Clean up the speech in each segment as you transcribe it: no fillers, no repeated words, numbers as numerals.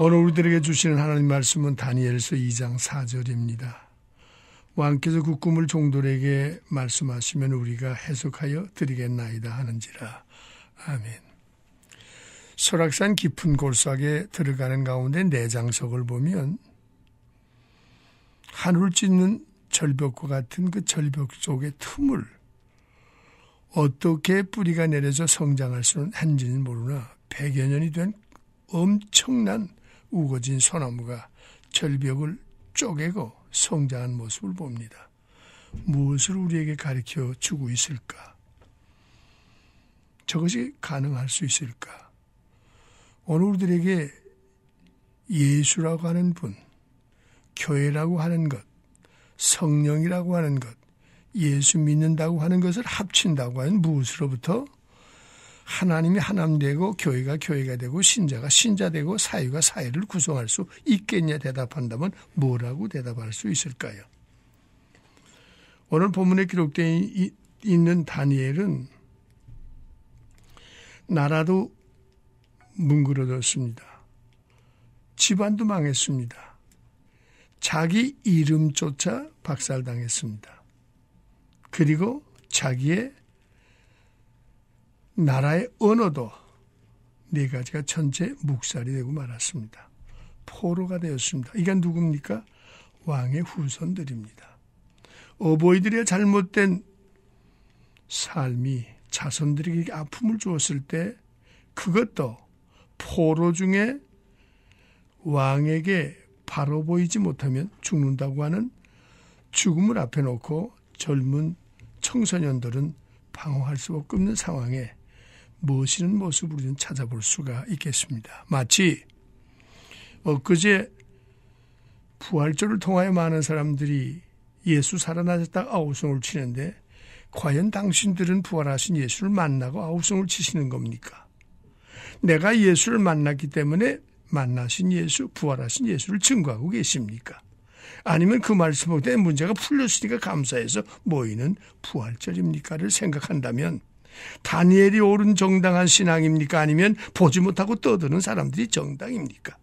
오늘 우리들에게 주시는 하나님 말씀은 다니엘서 2장 4절입니다. 왕께서 그 꿈을 종들에게 말씀하시면 우리가 해석하여 드리겠나이다 하는지라. 아멘. 설악산 깊은 골석에 들어가는 가운데 내장석을 보면 하늘을 찢는 절벽과 같은 그 절벽 속의 틈을 어떻게 뿌리가 내려져 성장할 수는 한지는 모르나 100여 년이 된 엄청난 우거진 소나무가 절벽을 쪼개고 성장한 모습을 봅니다. 무엇을 우리에게 가르쳐 주고 있을까? 저것이 가능할 수 있을까? 오늘 우리들에게 예수라고 하는 분, 교회라고 하는 것, 성령이라고 하는 것, 예수 믿는다고 하는 것을 합친다고 하는 무엇으로부터 하나님이 하나님 되고 교회가 교회가 되고 신자가 신자 되고 사회가 사회를 구성할 수 있겠냐 대답한다면 뭐라고 대답할 수 있을까요? 오늘 본문에 기록되어 있는 다니엘은 나라도 뭉그러졌습니다. 집안도 망했습니다. 자기 이름조차 박살당했습니다. 그리고 자기의 나라의 언어도 네 가지가 전체 묵살이 되고 말았습니다. 포로가 되었습니다. 이게 누굽니까? 왕의 후손들입니다. 어버이들의 잘못된 삶이 자손들에게 아픔을 주었을 때 그것도 포로 중에 왕에게 바로 보이지 못하면 죽는다고 하는 죽음을 앞에 놓고 젊은 청소년들은 방어할 수밖에 없는 상황에 무엇이는 모습을 우리는 찾아볼 수가 있겠습니다. 마치 엊그제 부활절을 통하여 많은 사람들이 예수 살아나셨다 아우성을 치는데 과연 당신들은 부활하신 예수를 만나고 아우성을 치시는 겁니까? 내가 예수를 만났기 때문에 만나신 예수, 부활하신 예수를 증거하고 계십니까? 아니면 그 말씀 때문에 문제가 풀렸으니까 감사해서 모이는 부활절입니까를 생각한다면 다니엘이 옳은 정당한 신앙입니까? 아니면 보지 못하고 떠드는 사람들이 정당입니까?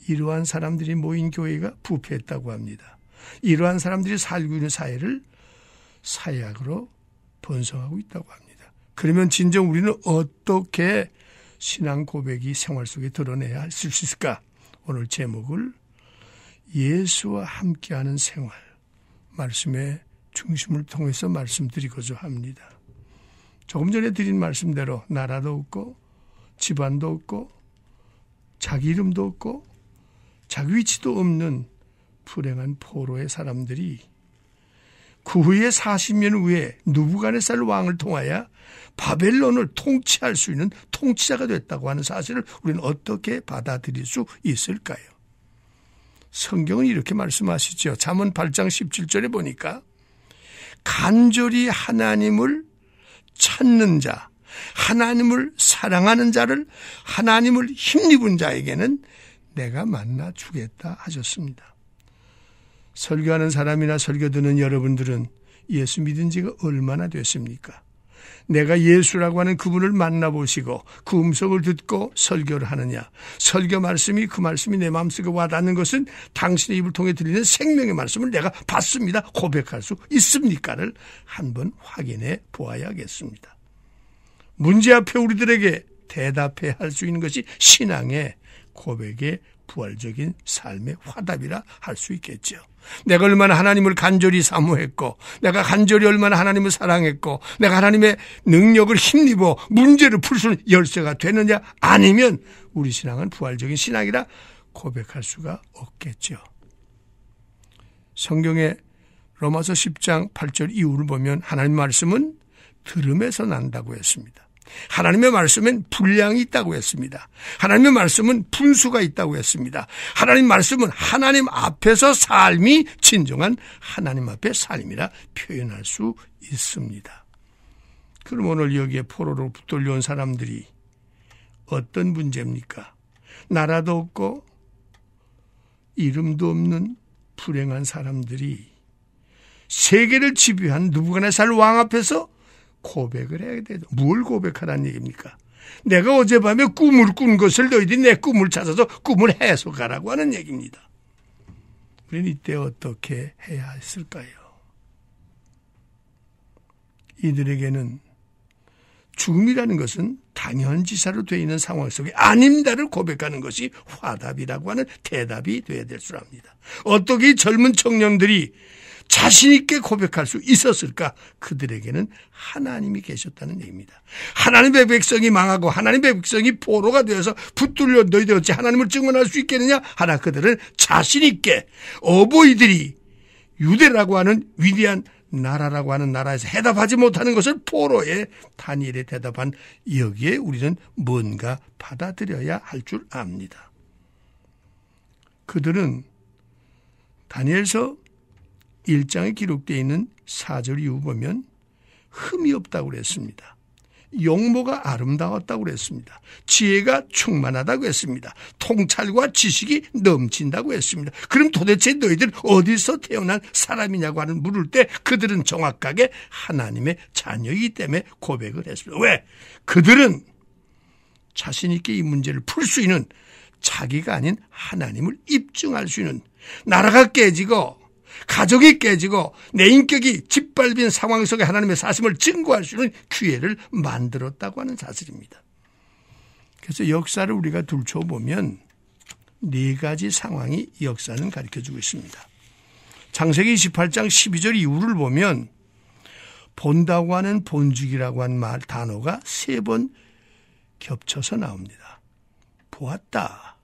이러한 사람들이 모인 교회가 부패했다고 합니다. 이러한 사람들이 살고 있는 사회를 사약으로 번성하고 있다고 합니다. 그러면 진정 우리는 어떻게 신앙 고백이 생활 속에 드러내야 할 수 있을까? 오늘 제목을 예수와 함께하는 생활, 말씀의 중심을 통해서 말씀드리고자 합니다. 조금 전에 드린 말씀대로 나라도 없고 집안도 없고 자기 이름도 없고 자기 위치도 없는 불행한 포로의 사람들이 그 후에 40년 후에 느부갓네살 왕을 통하여 바벨론을 통치할 수 있는 통치자가 됐다고 하는 사실을 우리는 어떻게 받아들일 수 있을까요? 성경은 이렇게 말씀하시죠. 잠언 8장 17절에 보니까 간절히 하나님을 찾는 자, 하나님을 사랑하는 자를 하나님을 힘입은 자에게는 내가 만나 주겠다 하셨습니다. 설교하는 사람이나 설교 듣는 여러분들은 예수 믿은 지가 얼마나 됐습니까? 내가 예수라고 하는 그분을 만나보시고 그 음성을 듣고 설교를 하느냐, 설교 말씀이 그 말씀이 내 마음속에 와닿는 것은 당신의 입을 통해 들리는 생명의 말씀을 내가 받습니다 고백할 수 있습니까를 한번 확인해 보아야겠습니다. 문제 앞에 우리들에게 대답해야 할 수 있는 것이 신앙의 고백의 부활적인 삶의 화답이라 할 수 있겠죠. 내가 얼마나 하나님을 간절히 사모했고 내가 간절히 얼마나 하나님을 사랑했고 내가 하나님의 능력을 힘입어 문제를 풀 수 있는 열쇠가 되느냐 아니면 우리 신앙은 부활적인 신앙이라 고백할 수가 없겠죠. 성경의 로마서 10장 8절 이후를 보면 하나님 말씀은 들음에서 난다고 했습니다. 하나님의 말씀엔 분량이 있다고 했습니다. 하나님의 말씀은 분수가 있다고 했습니다. 하나님 말씀은 하나님 앞에서 삶이 진정한 하나님 앞의 삶이라 표현할 수 있습니다. 그럼 오늘 여기에 포로로 붙들려온 사람들이 어떤 문제입니까? 나라도 없고 이름도 없는 불행한 사람들이 세계를 지배한 느부갓네살 왕 앞에서 고백을 해야 되죠. 뭘 고백하라는 얘기입니까? 내가 어젯밤에 꿈을 꾼 것을 너희들이 내 꿈을 찾아서 꿈을 해석하라고 하는 얘기입니다. 우리는 이때 어떻게 해야 했을까요? 이들에게는 죽음이라는 것은 당연지사로 되어 있는 상황 속에 아닙니다를 고백하는 것이 화답이라고 하는 대답이 되어야 될 줄 압니다. 어떻게 젊은 청년들이 자신 있게 고백할 수 있었을까? 그들에게는 하나님이 계셨다는 얘기입니다. 하나님의 백성이 망하고 하나님의 백성이 포로가 되어서 붙들려 너희들 어찌 하나님을 증언할 수 있겠느냐? 하나 그들은 자신 있게 어버이들이 유대라고 하는 위대한 나라라고 하는 나라에서 해답하지 못하는 것을 포로의 다니엘에 대답한 여기에 우리는 뭔가 받아들여야 할 줄 압니다. 그들은 다니엘서 1장에 기록되어 있는 4절 이후 보면 흠이 없다고 그랬습니다. 용모가 아름다웠다고 그랬습니다. 지혜가 충만하다고 했습니다. 통찰과 지식이 넘친다고 했습니다. 그럼 도대체 너희들 어디서 태어난 사람이냐고 하는 물을 때 그들은 정확하게 하나님의 자녀이기 때문에 고백을 했습니다. 왜? 그들은 자신 있게 이 문제를 풀 수 있는 자기가 아닌 하나님을 입증할 수 있는 나라가 깨지고 가족이 깨지고 내 인격이 짓밟힌 상황 속에 하나님의 사심을 증거할 수 있는 기회를 만들었다고 하는 사실입니다. 그래서 역사를 우리가 둘러보면 네 가지 상황이 역사는 가르쳐주고 있습니다. 창세기 28장 12절 이후를 보면 본다고 하는 본죽이라고 하는 단어가 3번 겹쳐서 나옵니다. 보았다.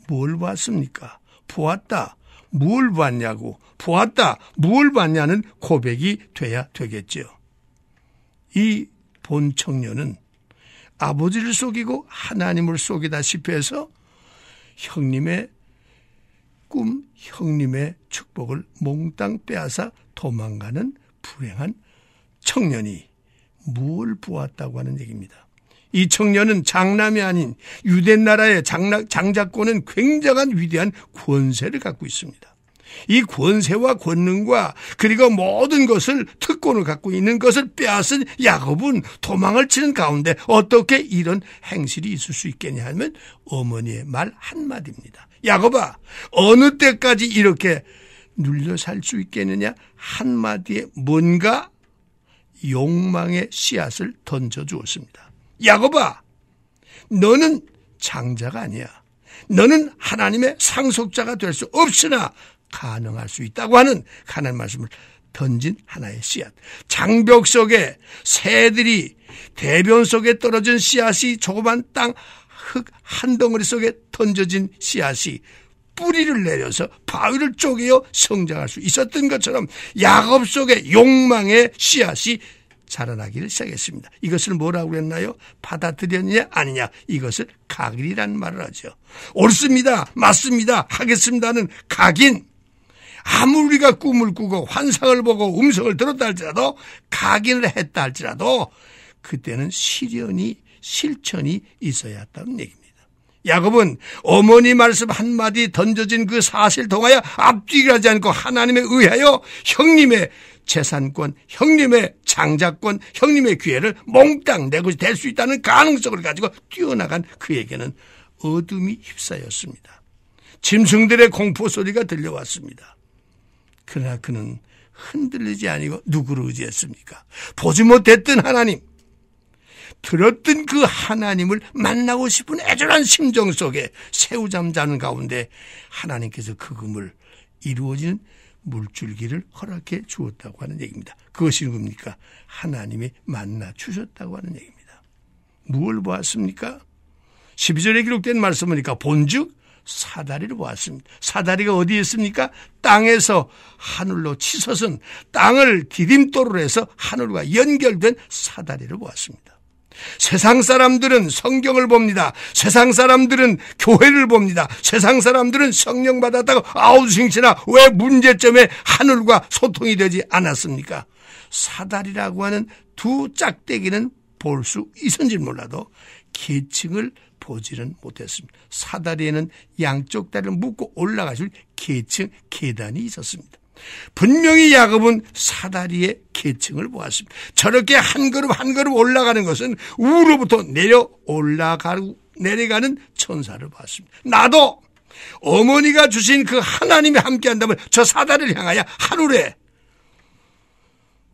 뭘 봤습니까? 보았다. 뭘 봤냐고, 보았다, 뭘 봤냐는 고백이 돼야 되겠죠. 이 본 청년은 아버지를 속이고 하나님을 속이다시피 해서 형님의 꿈, 형님의 축복을 몽땅 빼앗아 도망가는 불행한 청년이 뭘 보았다고 하는 얘기입니다. 이 청년은 장남이 아닌 유대 나라의 장자권은 굉장한 위대한 권세를 갖고 있습니다. 이 권세와 권능과 그리고 모든 것을 특권을 갖고 있는 것을 빼앗은 야곱은 도망을 치는 가운데 어떻게 이런 행실이 있을 수 있겠냐 하면 어머니의 말 한마디입니다. 야곱아, 어느 때까지 이렇게 눌려 살 수 있겠느냐? 한마디에 뭔가 욕망의 씨앗을 던져주었습니다. 야곱아, 너는 장자가 아니야. 너는 하나님의 상속자가 될 수 없으나 가능할 수 있다고 하는 하나님의 말씀을 던진 하나의 씨앗. 장벽 속에 새들이 대변 속에 떨어진 씨앗이 조그만 땅 흙 한 덩어리 속에 던져진 씨앗이 뿌리를 내려서 바위를 쪼개어 성장할 수 있었던 것처럼 야곱 속에 욕망의 씨앗이 자라나기를 시작했습니다. 이것을 뭐라고 했나요? 받아들였느냐 아니냐, 이것을 각인이라는 말을 하죠. 옳습니다, 맞습니다, 하겠습니다는 각인. 아무리 우리가 꿈을 꾸고 환상을 보고 음성을 들었다 할지라도, 각인을 했다 할지라도 그때는 실천이 있어야 했다는 얘기입니다. 야곱은 어머니 말씀 한마디 던져진 그 사실 통하여 앞뒤를 하지 않고 하나님에 의하여 형님의 재산권, 형님의 장자권, 형님의 기회를 몽땅 내 것이 될 수 있다는 가능성을 가지고 뛰어나간 그에게는 어둠이 휩싸였습니다. 짐승들의 공포 소리가 들려왔습니다. 그러나 그는 흔들리지 아니고 누구를 의지했습니까? 보지 못했던 하나님, 들었던 그 하나님을 만나고 싶은 애절한 심정 속에 새우잠 자는 가운데 하나님께서 그 금을 이루어지는 물줄기를 허락해 주었다고 하는 얘기입니다. 그것이 뭡니까? 하나님이 만나 주셨다고 하는 얘기입니다. 무엇을 보았습니까? 12절에 기록된 말씀을 보니까 본즉 사다리를 보았습니다. 사다리가 어디에 있습니까? 땅에서 하늘로 치솟은 땅을 디딤돌로 해서 하늘과 연결된 사다리를 보았습니다. 세상 사람들은 성경을 봅니다. 세상 사람들은 교회를 봅니다. 세상 사람들은 성령 받았다고 아우성치나 왜 문제점에 하늘과 소통이 되지 않았습니까? 사다리라고 하는 두 짝대기는 볼 수 있었는지 몰라도 계층을 보지는 못했습니다. 사다리에는 양쪽 다리를 묶고 올라가실 계층 계단이 있었습니다. 분명히 야곱은 사다리의 계층을 보았습니다. 저렇게 한 걸음 한 걸음 올라가는 것은 우로부터 내려가는 천사를 봤습니다. 나도 어머니가 주신 그 하나님이 함께한다면 저 사다리를 향하여 하늘에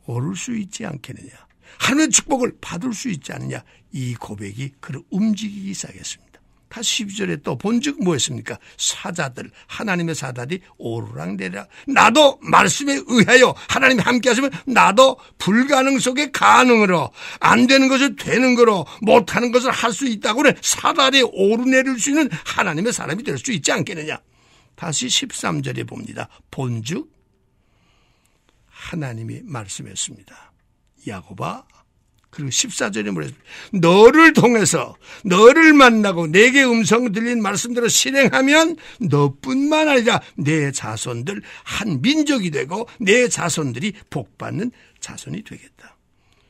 오를 수 있지 않겠느냐, 하늘의 축복을 받을 수 있지 않느냐, 이 고백이 그를 움직이기 시작했습니다. 다시 12절에 또 본즉 뭐였습니까? 사자들, 하나님의 사자들이 오르락내리락. 나도 말씀에 의하여 하나님이 함께 하시면 나도 불가능 속에 가능으로, 안 되는 것을 되는 거로, 못하는 것을 할 수 있다고는 사다리에 오르내릴 수 있는 하나님의 사람이 될 수 있지 않겠느냐. 다시 13절에 봅니다. 본즉 하나님이 말씀했습니다. 야곱아, 그리고 14절에 뭐랬습니까? 너를 통해서, 너를 만나고 내게 음성 들린 말씀대로 실행하면 너뿐만 아니라 내 자손들 한 민족이 되고 내 자손들이 복받는 자손이 되겠다.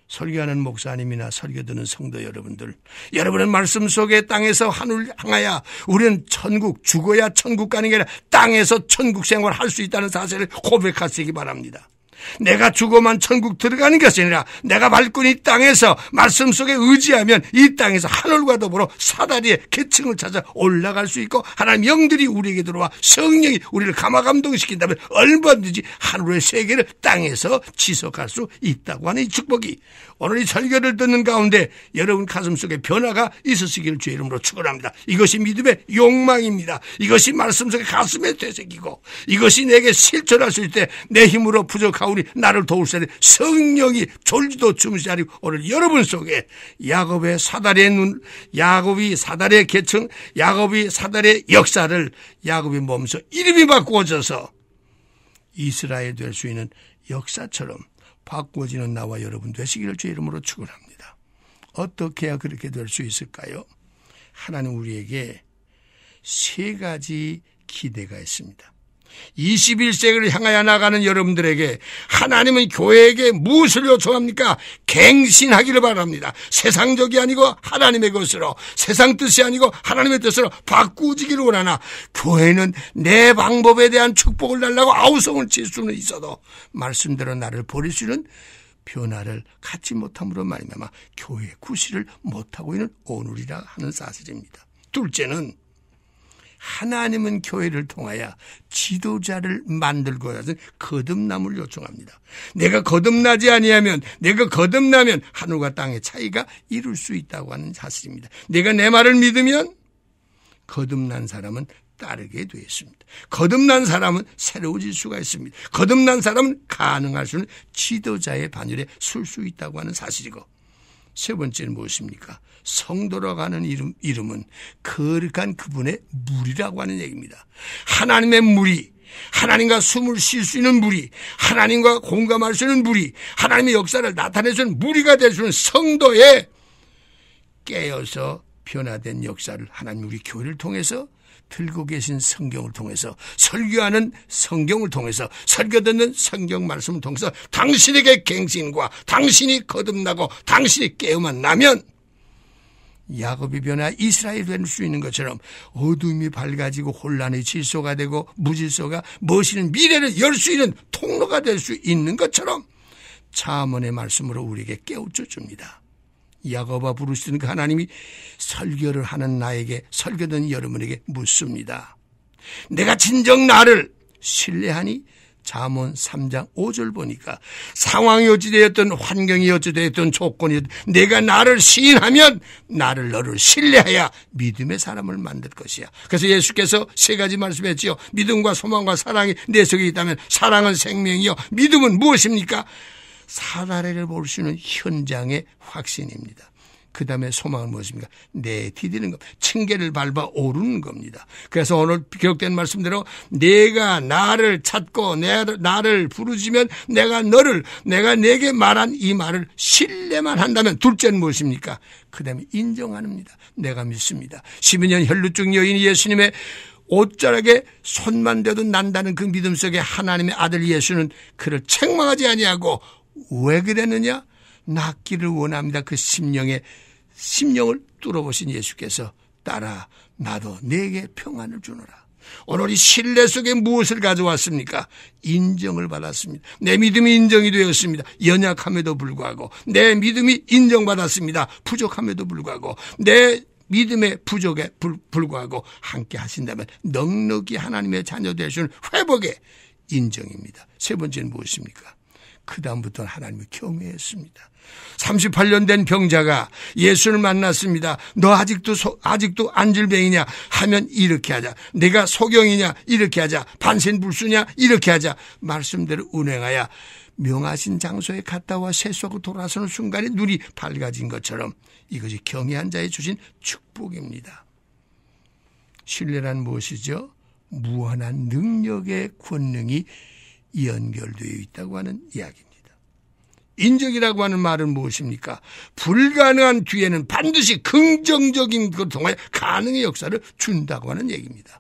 설교하는 목사님이나 설교 듣는 성도 여러분들, 여러분의 말씀 속에 땅에서 하늘 향하여 우리는 천국, 죽어야 천국 가는 게 아니라 땅에서 천국 생활할 수 있다는 사실을 고백하시기 바랍니다. 내가 죽어만 천국 들어가는 것이 아니라 내가 밟고 이 땅에서 말씀 속에 의지하면 이 땅에서 하늘과 더불어 사다리의 계층을 찾아 올라갈 수 있고, 하나님 영들이 우리에게 들어와 성령이 우리를 감화감동시킨다면 얼마든지 하늘의 세계를 땅에서 지속할 수 있다고 하는 이 축복이 오늘 이 설교를 듣는 가운데 여러분 가슴 속에 변화가 있으시기를 주의 이름으로 축원합니다. 이것이 믿음의 욕망입니다. 이것이 말씀 속에 가슴에 되새기고, 이것이 내게 실천할 수 있을 때 내 힘으로 부족하오니 나를 도우시되 성령이 졸지도 주무시지 않고 오늘 여러분 속에 야곱의 사다리의 눈, 야곱이 사다리의 계층, 야곱이 사다리의 역사를 야곱의 몸소 이름이 바꾸어져서 이스라엘 될 수 있는 역사처럼 바꾸어지는 나와 여러분 되시기를 주의 이름으로 축원합니다. 어떻게 해야 그렇게 될 수 있을까요? 하나님 우리에게 세 가지 기대가 있습니다. 21세기를 향하여 나가는 여러분들에게 하나님은 교회에게 무엇을 요청합니까? 갱신하기를 바랍니다. 세상적이 아니고 하나님의 것으로, 세상 뜻이 아니고 하나님의 뜻으로 바꾸지기를 원하나, 교회는 내 방법에 대한 축복을 달라고 아우성을 칠 수는 있어도 말씀대로 나를 버릴 수 있는 변화를 갖지 못함으로 말미암아 교회의 구실을 못하고 있는 오늘이라 하는 사실입니다. 둘째는 하나님은 교회를 통하여 지도자를 만들고 하는 거듭남을 요청합니다. 내가 거듭나지 아니하면, 내가 거듭나면 하늘과 땅의 차이가 이룰 수 있다고 하는 사실입니다. 내가 내 말을 믿으면 거듭난 사람은 따르게 되어 있습니다. 거듭난 사람은 새로워질 수가 있습니다. 거듭난 사람은 가능할 수 있는 지도자의 반열에 설 수 있다고 하는 사실이고, 세 번째는 무엇입니까? 성도라고 하는 이름은 거룩한 그분의 물이라고 하는 얘기입니다. 하나님의 물이, 하나님과 숨을 쉴 수 있는 물이, 하나님과 공감할 수 있는 물이, 하나님의 역사를 나타낼 수 있는 물이가 될 수 있는 성도의 깨어서 변화된 역사를 하나님 우리 교회를 통해서, 들고 계신 성경을 통해서, 설교하는 성경을 통해서, 설교 듣는 성경 말씀을 통해서 당신에게 갱신과 당신이 거듭나고 당신이 깨어만 나면 야곱이 변화 이스라엘이 될 수 있는 것처럼 어둠이 밝아지고 혼란의 질서가 되고 무질서가 멋있는 미래를 열 수 있는 통로가 될 수 있는 것처럼 잠언의 말씀으로 우리에게 깨우쳐 줍니다. 야곱아 부르시는 그 하나님이 설교를 하는 나에게, 설교든 여러분에게 묻습니다. 내가 진정 나를 신뢰하니? 잠언 3장 5절 보니까 상황이 어찌되었든 환경이 어찌되었든 조건이 내가 나를 시인하면 너를 신뢰하여 믿음의 사람을 만들 것이야. 그래서 예수께서 세 가지 말씀했지요. 믿음과 소망과 사랑이 내 속에 있다면 사랑은 생명이요, 믿음은 무엇입니까? 사다리를 볼 수 있는 현장의 확신입니다. 그 다음에 소망은 무엇입니까? 디디는 것, 층계를 밟아 오르는 겁니다. 그래서 오늘 기록된 말씀대로 내가 나를 찾고 나를 부르짖으면 내가 내게 말한 이 말을 신뢰만 한다면, 둘째는 무엇입니까? 그 다음에 인정합니다. 내가 믿습니다. 12년 혈루증 여인이 예수님의 옷자락에 손만 대도 난다는 그 믿음 속에 하나님의 아들 예수는 그를 책망하지 아니하고 왜 그랬느냐? 낫기를 원합니다. 그 심령을 뚫어보신 예수께서 따라 나도 내게 평안을 주노라. 오늘 이 신뢰 속에 무엇을 가져왔습니까? 인정을 받았습니다. 내 믿음이 인정이 되었습니다. 연약함에도 불구하고 내 믿음이 인정받았습니다. 부족함에도 불구하고 내 믿음의 부족에 불구하고 함께 하신다면 넉넉히 하나님의 자녀 되시는 회복의 인정입니다. 세 번째는 무엇입니까? 그 다음부터는 하나님을 경외했습니다. 38년 된 병자가 예수를 만났습니다. 너 아직도 안질병이냐 하면 이렇게 하자. 내가 소경이냐 이렇게 하자. 반센불수냐 이렇게 하자. 말씀대로 운행하여 명하신 장소에 갔다 와 세수하고 돌아서는 순간에 눈이 밝아진 것처럼 이것이 경외한 자에 주신 축복입니다. 신뢰란 무엇이죠? 무한한 능력의 권능이 연결되어 있다고 하는 이야기입니다. 인정이라고 하는 말은 무엇입니까? 불가능한 뒤에는 반드시 긍정적인 것을 통해 가능의 역사를 준다고 하는 얘기입니다.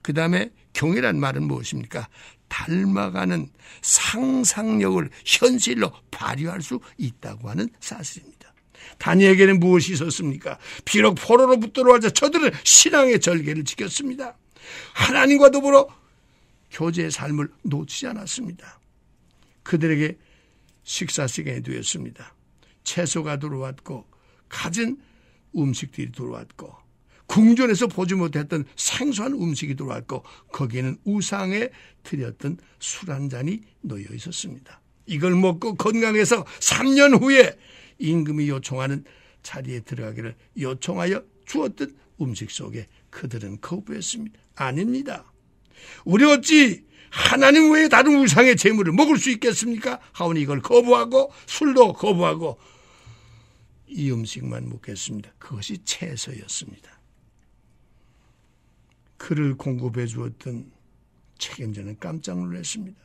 그 다음에 경외란 말은 무엇입니까? 닮아가는 상상력을 현실로 발휘할 수 있다고 하는 사실입니다. 다니엘에게는 무엇이 있었습니까? 비록 포로로 붙들어와서 저들은 신앙의 절개를 지켰습니다. 하나님과 더불어 교제의 삶을 놓치지 않았습니다. 그들에게 식사 시간이 되었습니다. 채소가 들어왔고 갖은 음식들이 들어왔고 궁전에서 보지 못했던 생소한 음식이 들어왔고 거기에는 우상에 드렸던 술 한 잔이 놓여 있었습니다. 이걸 먹고 건강해서 3년 후에 임금이 요청하는 자리에 들어가기를 요청하여 주었던 음식 속에 그들은 거부했습니다. 아닙니다. 우리 어찌 하나님 외에 다른 우상의 제물을 먹을 수 있겠습니까? 하오니 이걸 거부하고 술도 거부하고 이 음식만 먹겠습니다. 그것이 채소였습니다. 그를 공급해 주었던 책임자는 깜짝 놀랐습니다.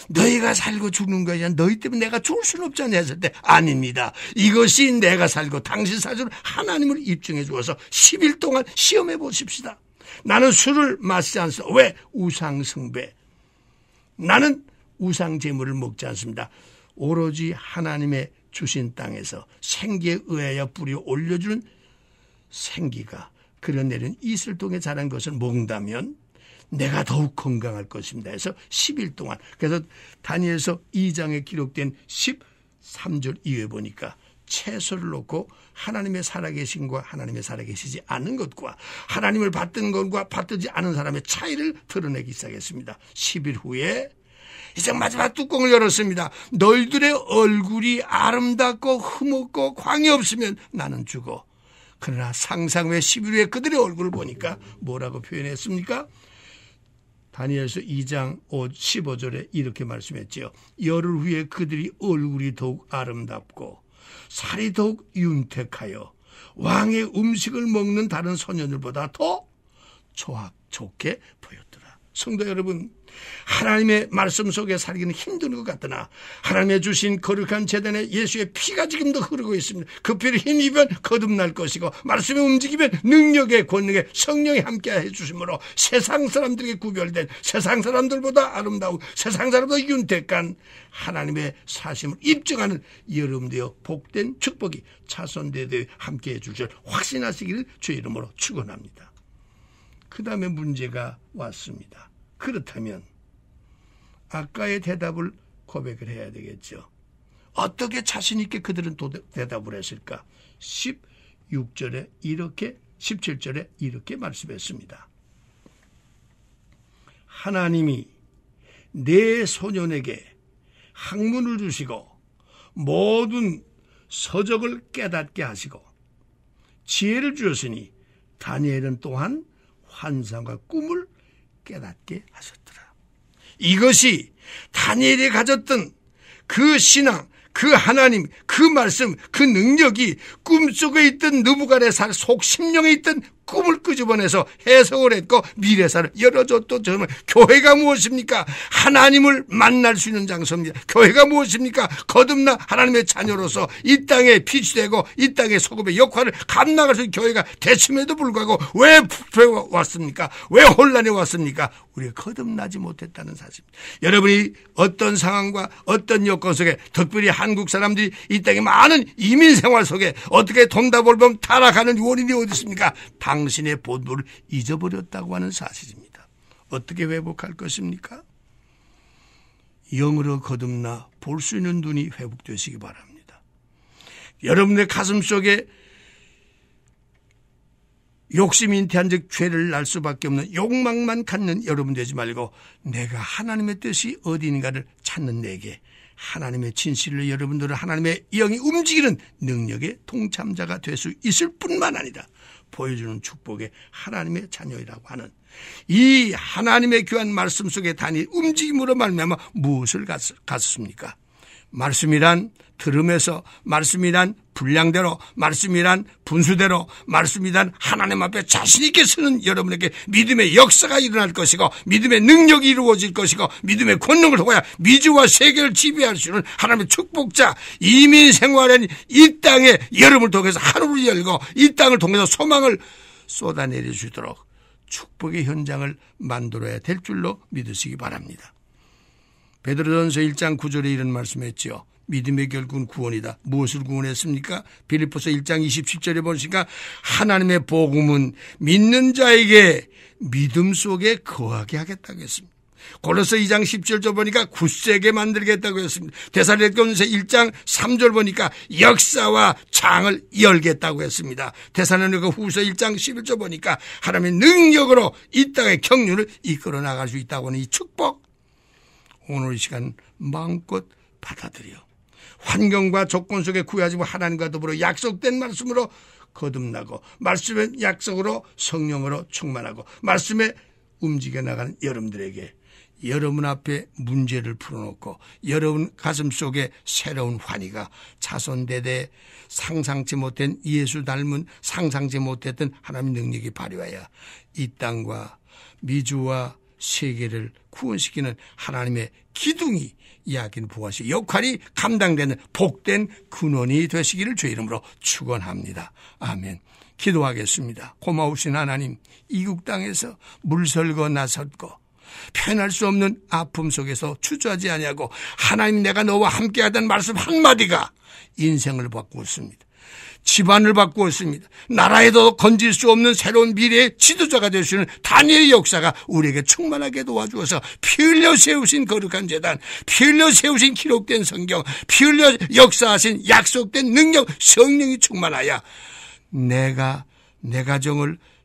너희가 살고 죽는 거야. 너희 때문에 내가 죽을 수는 없잖아 했을 때 아닙니다. 이것이 내가 살고 당신 사주를 하나님을 입증해 주어서 10일 동안 시험해 보십시다. 나는 술을 마시지 않습니다. 왜? 우상 숭배. 나는 우상 제물을 먹지 않습니다. 오로지 하나님의 주신 땅에서 생기에 의하여 뿌리 올려주는 생기가 그려내린 이슬동에 자란 것을 먹는다면 내가 더욱 건강할 것입니다 해서 10일 동안, 그래서 다니엘서 2장에 기록된 13절 이후에 보니까 채소를 놓고 하나님의 살아계신과 하나님의 살아계시지 않은 것과 하나님을 받든 것과 받지 않은 사람의 차이를 드러내기 시작했습니다. 10일 후에 이제 마지막 뚜껑을 열었습니다. 너희들의 얼굴이 아름답고 흠없고 광이 없으면 나는 죽어. 그러나 상상 외 10일 후에 그들의 얼굴을 보니까 뭐라고 표현했습니까? 다니엘서 2장 15절에 이렇게 말씀했죠. 열흘 후에 그들이 얼굴이 더욱 아름답고 살이 더욱 윤택하여 왕의 음식을 먹는 다른 소년들보다 더 좋게 보였더라. 성도 여러분, 하나님의 말씀 속에 살기는 힘든 것 같으나 하나님의 주신 거룩한 제단에 예수의 피가 지금도 흐르고 있습니다. 그 피를 힘입으면 거듭날 것이고 말씀이 움직이면 능력의 권능에 성령이 함께 해주심으로 세상 사람들에게 구별된 세상 사람들보다 아름다운 세상 사람보다 윤택한 하나님의 사심을 입증하는 여러분들의 복된 축복이 차손대대에 함께 해주실 확신하시기를 주의 이름으로 축원합니다. 그 다음에 문제가 왔습니다. 그렇다면 아까의 대답을 고백을 해야 되겠죠. 어떻게 자신 있게 그들은 대답을 했을까? 16절에 이렇게 17절에 이렇게 말씀했습니다. 하나님이 내 소년에게 학문을 주시고 모든 서적을 깨닫게 하시고 지혜를 주셨으니 다니엘은 또한 환상과 꿈을 깨닫게 하셨더라. 이것이 다니엘이 가졌던 그 신앙, 그 하나님, 그 말씀, 그 능력이 꿈속에 있던 느부갓네살 속 심령에 있던 꿈을 끄집어내서 해석을 했고 미래사를 열어줬던 정말 교회가 무엇입니까? 하나님을 만날 수 있는 장소입니다. 교회가 무엇입니까? 거듭나 하나님의 자녀로서 이 땅에 빛이 되고 이 땅의 소금의 역할을 감당할 수 있는 교회가 됐음에도 불구하고 왜 불평이 왔습니까? 왜 혼란이 왔습니까? 우리가 거듭나지 못했다는 사실입니다. 여러분이 어떤 상황과 어떤 여건 속에 특별히 한국 사람들이 이 땅에 많은 이민 생활 속에 어떻게 돈다볼범 타락하는 원인이 어디 있습니까? 당신의 본분을 잊어버렸다고 하는 사실입니다. 어떻게 회복할 것입니까? 영으로 거듭나 볼 수 있는 눈이 회복되시기 바랍니다. 여러분의 가슴 속에 욕심이 잉태한 즉 죄를 날 수밖에 없는 욕망만 갖는 여러분 되지 말고 내가 하나님의 뜻이 어디인가를 찾는 내게 하나님의 진실을 여러분들은 하나님의 영이 움직이는 능력의 동참자가 될 수 있을 뿐만 아니라 보여주는 축복의 하나님의 자녀이라고 하는 이 하나님의 귀한 말씀 속에 단위 움직임으로 말미암아 무엇을 갖습니까? 말씀이란 들음에서, 말씀이란 분량대로, 말씀이란 분수대로, 말씀이란 하나님 앞에 자신 있게 서는 여러분에게 믿음의 역사가 일어날 것이고 믿음의 능력이 이루어질 것이고 믿음의 권능을 통하여 미주와 세계를 지배할 수 있는 하나님의 축복자 이민 생활은 이 땅에 여러분을 통해서 하늘을 열고 이 땅을 통해서 소망을 쏟아내려 주도록 축복의 현장을 만들어야 될 줄로 믿으시기 바랍니다. 베드로전서 1장 9절에 이런 말씀했지요. 믿음의 결국은 구원이다. 무엇을 구원했습니까? 빌립보서 1장 27절에 보시니까 하나님의 복음은 믿는 자에게 믿음 속에 거하게 하겠다고 했습니다. 고린도서 2장 17절 보니까 굳세게 만들겠다고 했습니다. 데살로니가전서 1장 3절 보니까 역사와 창을 열겠다고 했습니다. 데살로니가 후서 1장 11절 보니까 하나님의 능력으로 이 땅의 경륜을 이끌어 나갈 수 있다고 하는 이 축복, 오늘 이 시간 마음껏 받아들여 환경과 조건 속에 구하지고 하나님과 더불어 약속된 말씀으로 거듭나고 말씀의 약속으로 성령으로 충만하고 말씀에 움직여 나가는 여러분들에게 여러분 앞에 문제를 풀어놓고 여러분 가슴 속에 새로운 환희가 자손대대 상상치 못한 예수 닮은 상상치 못했던 하나님의 능력이 발휘하여 이 땅과 미주와 세계를 구원시키는 하나님의 기둥이 이야기는 부하시 역할이 감당되는 복된 근원이 되시기를 주의 이름으로 축원합니다. 아멘. 기도하겠습니다. 고마우신 하나님, 이국 땅에서 물설거 나섰고 표현할 수 없는 아픔 속에서 주저하지 아니하고 하나님 내가 너와 함께하던 말씀 한마디가 인생을 바꾸었습니다. 집안을 바꾸었습니다. 나라에도 건질 수 없는 새로운 미래의 지도자가 될 수 있는 다니엘의 역사가 우리에게 충만하게 도와주어서 피 흘려 세우신 거룩한 제단, 피 흘려 세우신 기록된 성경, 피 흘려 역사하신 약속된 능력 성령이 충만하여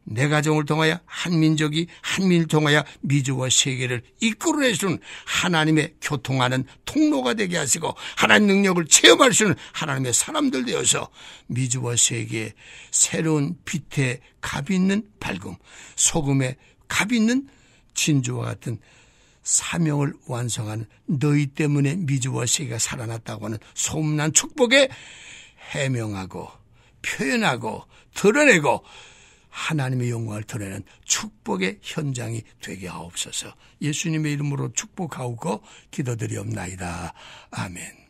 내 가정을 통하여 한민족이 한민을 통하여 미주와 세계를 이끌어내주는 하나님의 교통하는 통로가 되게 하시고 하나님 능력을 체험할 수 있는 하나님의 사람들 되어서 미주와 세계에 새로운 빛의 값이 있는 밝음, 소금의 값이 있는 진주와 같은 사명을 완성하는 너희 때문에 미주와 세계가 살아났다고 하는 소문난 축복에 해명하고 표현하고 드러내고 하나님의 영광을 드러내는 축복의 현장이 되게 하옵소서. 예수님의 이름으로 축복하옵고 기도드리옵나이다. 아멘.